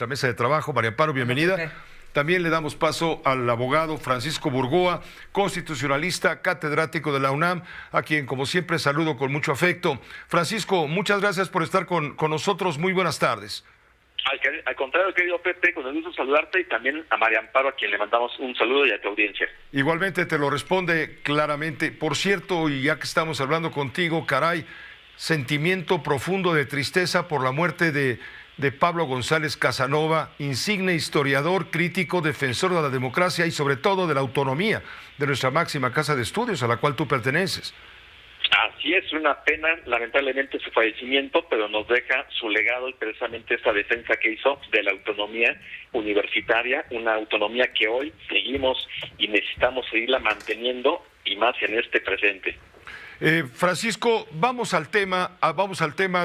nuestra mesa de trabajo. María Amparo, Hola, bienvenida. Pepe. También le damos paso al abogado Francisco Burgoa, constitucionalista, catedrático de la UNAM, a quien, como siempre, saludo con mucho afecto. Francisco, muchas gracias por estar con nosotros. Muy buenas tardes. Al contrario, querido Pepe, con el gusto de saludarte, y también a María Amparo, a quien le mandamos un saludo, y a tu audiencia. Igualmente te lo responde claramente. Por cierto, y ya que estamos hablando contigo, caray, sentimiento profundo de tristeza por la muerte de Pablo González Casanova, insigne historiador, crítico, defensor de la democracia y sobre todo de la autonomía de nuestra máxima casa de estudios a la cual tú perteneces. Así es, una pena, lamentablemente, su fallecimiento, pero nos deja su legado y precisamente esa defensa que hizo de la autonomía universitaria, una autonomía que hoy seguimos y necesitamos seguirla manteniendo, y más en este presente. Francisco, vamos al tema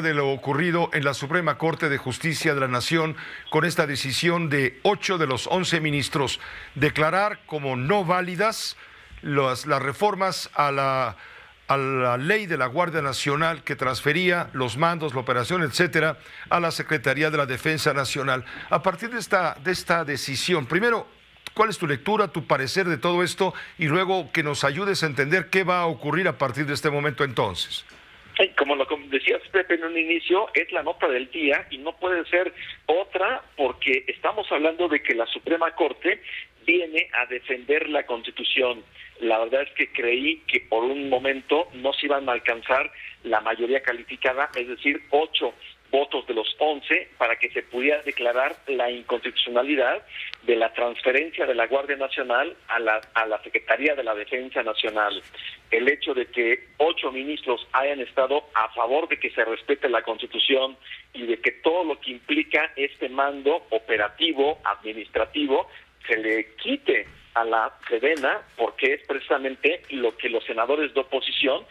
de lo ocurrido en la Suprema Corte de Justicia de la Nación con esta decisión de 8 de los 11 ministros declarar como no válidas las reformas a la ley de la Guardia Nacional que transfería los mandos, la operación, etcétera, a la Secretaría de la Defensa Nacional. A partir de esta decisión, primero, ¿cuál es tu lectura, tu parecer de todo esto? Y luego que nos ayudes a entender qué va a ocurrir a partir de este momento entonces. Como lo decías, Pepe, en un inicio, es la nota del día y no puede ser otra, porque estamos hablando de que la Suprema Corte viene a defender la Constitución. La verdad es que creí que por un momento no se iban a alcanzar la mayoría calificada, es decir, 8 votos de los 11 para que se pudiera declarar la inconstitucionalidad de la transferencia de la Guardia Nacional a la Secretaría de la Defensa Nacional. El hecho de que 8 ministros hayan estado a favor de que se respete la Constitución y de que todo lo que implica este mando operativo, administrativo, se le quite a la Sedena, porque es precisamente lo que los senadores de oposición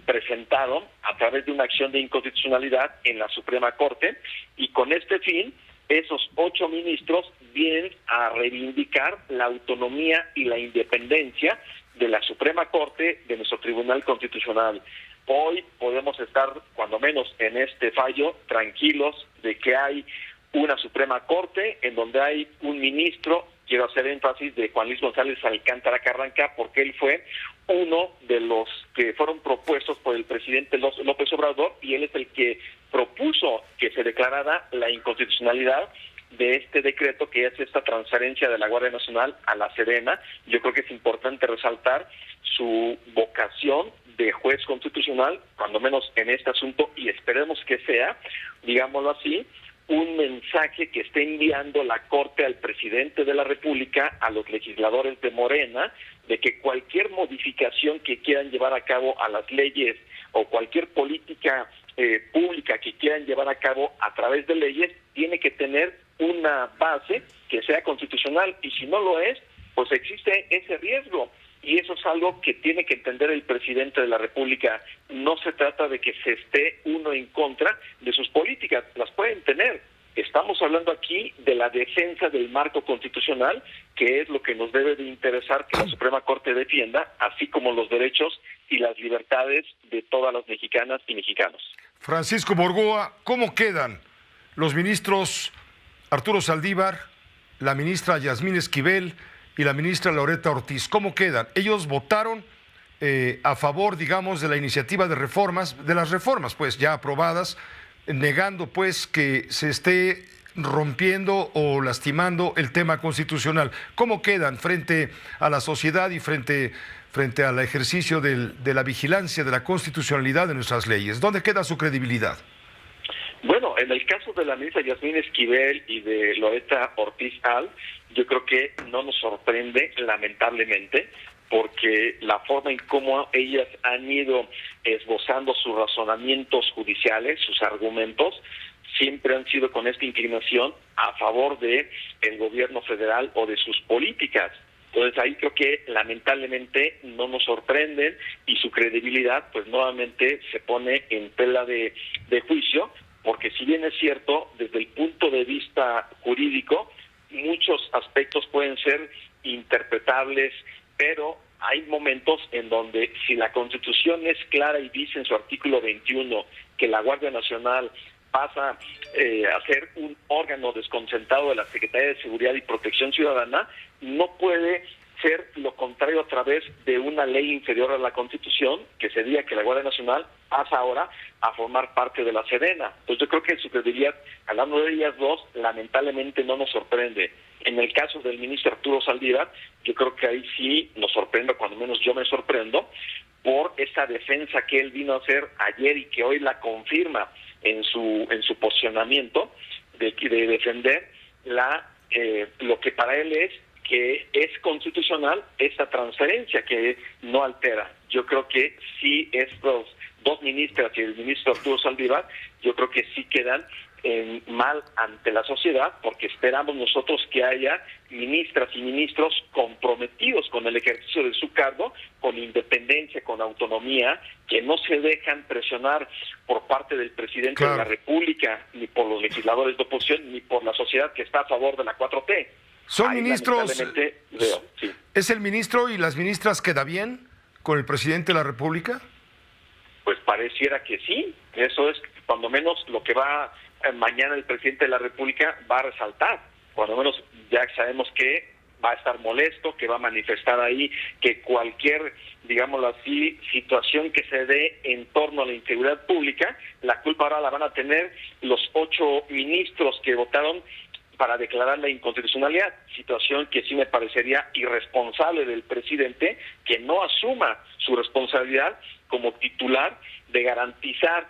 presentaron a través de una acción de inconstitucionalidad en la Suprema Corte, y con este fin, esos 8 ministros vienen a reivindicar la autonomía y la independencia de la Suprema Corte, de nuestro Tribunal Constitucional. Hoy podemos estar, cuando menos en este fallo, tranquilos de que hay una Suprema Corte en donde hay un ministro. Quiero hacer énfasis de Juan Luis González Alcántara Carranca, porque él fue uno de los que fueron propuestos por el presidente López Obrador, y él es el que propuso que se declarara la inconstitucionalidad de este decreto, que es esta transferencia de la Guardia Nacional a la Sedena. Yo creo que es importante resaltar su vocación de juez constitucional, cuando menos en este asunto, y esperemos que sea, digámoslo así, un mensaje que esté enviando la Corte al presidente de la República, a los legisladores de Morena, de que cualquier modificación que quieran llevar a cabo a las leyes o cualquier política pública que quieran llevar a cabo a través de leyes, tiene que tener una base que sea constitucional, y si no lo es, pues existe ese riesgo. Y eso es algo que tiene que entender el presidente de la República. No se trata de que se esté uno en contra de sus políticas, las pueden tener. Estamos hablando aquí de la defensa del marco constitucional, que es lo que nos debe de interesar que la Suprema Corte defienda, así como los derechos y las libertades de todas las mexicanas y mexicanos. Francisco Burgoa, ¿cómo quedan los ministros Arturo Saldívar, la ministra Yasmín Esquivel y la ministra Loreta Ortiz? ¿Cómo quedan? Ellos votaron a favor, digamos, de la iniciativa de reformas, de las reformas, pues, ya aprobadas, negando, pues, que se esté rompiendo o lastimando el tema constitucional. ¿Cómo quedan frente a la sociedad y frente al ejercicio de la vigilancia de la constitucionalidad de nuestras leyes? ¿Dónde queda su credibilidad? Bueno, en el caso de la ministra Yasmín Esquivel y de Loreta Ortiz yo creo que no nos sorprende, lamentablemente, porque la forma en cómo ellas han ido esbozando sus razonamientos judiciales, sus argumentos, siempre han sido con esta inclinación a favor de el gobierno federal o de sus políticas. Entonces ahí creo que lamentablemente no nos sorprenden, y su credibilidad pues nuevamente se pone en tela de juicio, porque si bien es cierto, desde el punto de vista jurídico, muchos aspectos pueden ser interpretables, pero hay momentos en donde si la Constitución es clara y dice en su artículo 21 que la Guardia Nacional pasa a ser un órgano desconcentrado de la Secretaría de Seguridad y Protección Ciudadana, no puede ser lo contrario a través de una ley inferior a la Constitución, que sería que la Guardia Nacional pasa ahora a formar parte de la Sedena. Entonces yo creo que su credibilidad, hablando de ellas dos, lamentablemente no nos sorprende. En el caso del ministro Arturo Saldívar, yo creo que ahí sí nos sorprende, cuando menos yo me sorprendo, por esa defensa que él vino a hacer ayer y que hoy la confirma en su posicionamiento de defender lo que para él es que es constitucional esta transferencia que no altera. Yo creo que sí estos dos ministras y el ministro Arturo Saldívar, yo creo que sí quedan mal ante la sociedad, porque esperamos nosotros que haya ministras y ministros comprometidos con el ejercicio de su cargo, con independencia, con autonomía, que no se dejan presionar por parte del presidente de la República, ni por los legisladores de oposición, ni por la sociedad que está a favor de la 4T. Son ahí, ministros, sí. ¿Es el ministro y las ministras queda bien con el presidente de la República? Pues pareciera que sí, eso es cuando menos lo que va mañana el presidente de la República va a resaltar, cuando menos ya sabemos que va a estar molesto, que va a manifestar ahí que cualquier, digámoslo así, situación que se dé en torno a la inseguridad pública, la culpa ahora la van a tener los 8 ministros que votaron para declarar la inconstitucionalidad, situación que sí me parecería irresponsable del presidente, que no asuma su responsabilidad como titular de garantizar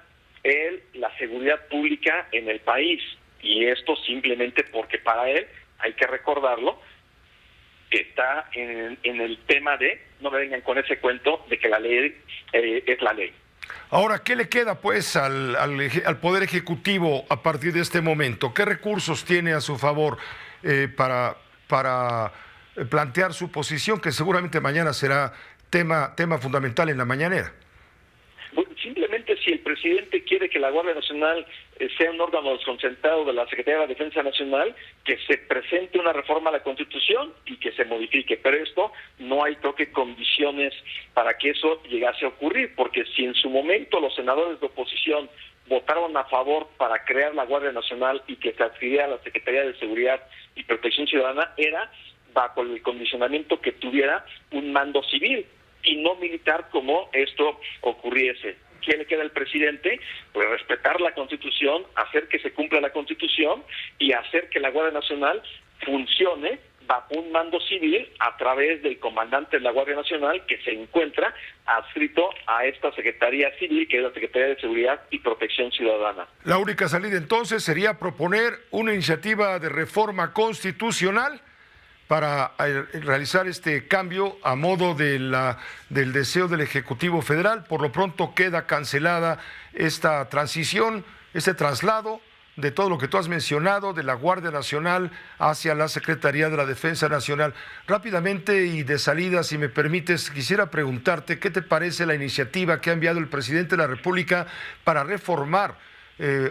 la seguridad pública en el país. Y esto simplemente porque para él, hay que recordarlo, que está en el tema de, no me vengan con ese cuento de que la ley es la ley. Ahora, ¿qué le queda pues al Poder Ejecutivo a partir de este momento? ¿Qué recursos tiene a su favor para plantear su posición, que seguramente mañana será tema fundamental en la mañanera? Simplemente si el presidente quiere que la Guardia Nacional sea un órgano desconcentrado de la Secretaría de la Defensa Nacional, que se presente una reforma a la Constitución y que se modifique. Pero esto no hay, creo que, condiciones para que eso llegase a ocurrir, porque si en su momento los senadores de oposición votaron a favor para crear la Guardia Nacional y que se adscribiera a la Secretaría de Seguridad y Protección Ciudadana, era bajo el condicionamiento que tuviera un mando civil y no militar, como esto ocurriese. ¿Qué le queda al presidente? Pues respetar la Constitución, hacer que se cumpla la Constitución y hacer que la Guardia Nacional funcione bajo un mando civil a través del comandante de la Guardia Nacional, que se encuentra adscrito a esta Secretaría Civil, que es la Secretaría de Seguridad y Protección Ciudadana. La única salida entonces sería proponer una iniciativa de reforma constitucional para realizar este cambio a modo del deseo del Ejecutivo Federal. Por lo pronto queda cancelada esta transición, este traslado de todo lo que tú has mencionado, de la Guardia Nacional hacia la Secretaría de la Defensa Nacional. Rápidamente y de salida, si me permites, quisiera preguntarte qué te parece la iniciativa que ha enviado el presidente de la República para reformar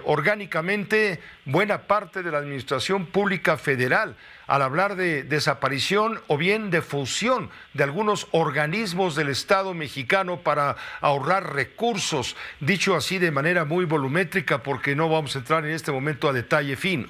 orgánicamente buena parte de la administración pública federal, al hablar de desaparición o bien de fusión de algunos organismos del Estado mexicano para ahorrar recursos, dicho así de manera muy volumétrica, porque no vamos a entrar en este momento a detalle fino.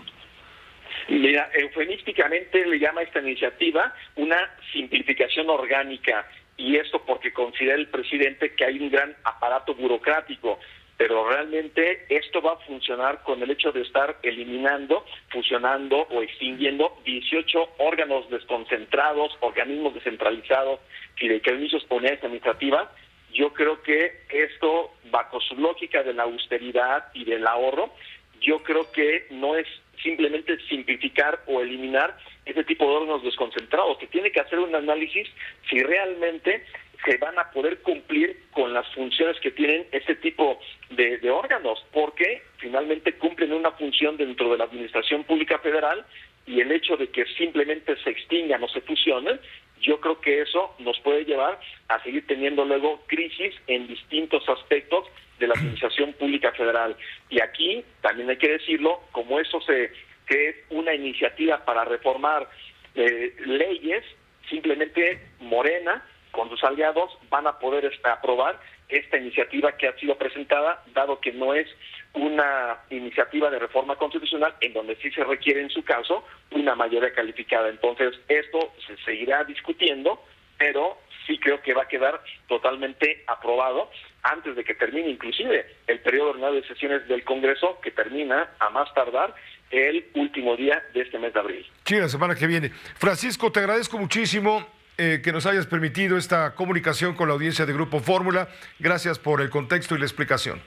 Mira, eufemísticamente le llama a esta iniciativa una simplificación orgánica, y esto porque considera el presidente que hay un gran aparato burocrático, pero realmente esto va a funcionar con el hecho de estar eliminando, fusionando o extinguiendo 18 órganos desconcentrados, organismos descentralizados, fideicomisos o unidades administrativas. Yo creo que esto, bajo su lógica de la austeridad y del ahorro, yo creo que no es simplemente simplificar o eliminar ese tipo de órganos desconcentrados, que tiene que hacer un análisis si realmente se van a poder cumplir con las funciones que tienen este tipo de órganos, porque finalmente cumplen una función dentro de la Administración Pública Federal, y el hecho de que simplemente se extingan o se fusionen, yo creo que eso nos puede llevar a seguir teniendo luego crisis en distintos aspectos de la Administración Pública Federal. Y aquí, también hay que decirlo, como eso que es una iniciativa para reformar leyes, simplemente Morena con sus aliados van a poder aprobar esta iniciativa que ha sido presentada, dado que no es una iniciativa de reforma constitucional en donde sí se requiere, en su caso, una mayoría calificada. Entonces, esto se seguirá discutiendo, pero sí creo que va a quedar totalmente aprobado antes de que termine inclusive el periodo ordinario de sesiones del Congreso, que termina a más tardar el último día de este mes de abril. Sí, la semana que viene. Francisco, te agradezco muchísimo que nos hayas permitido esta comunicación con la audiencia de Grupo Fórmula. Gracias por el contexto y la explicación.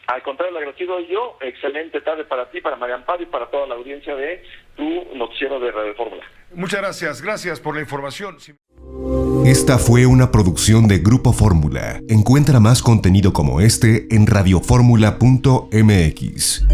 Al contrario, le agradecido yo. Excelente tarde para ti, para María Amparo y para toda la audiencia de tu noticiero de Radio Fórmula. Muchas gracias. Gracias por la información. Esta fue una producción de Grupo Fórmula. Encuentra más contenido como este en radioformula.mx.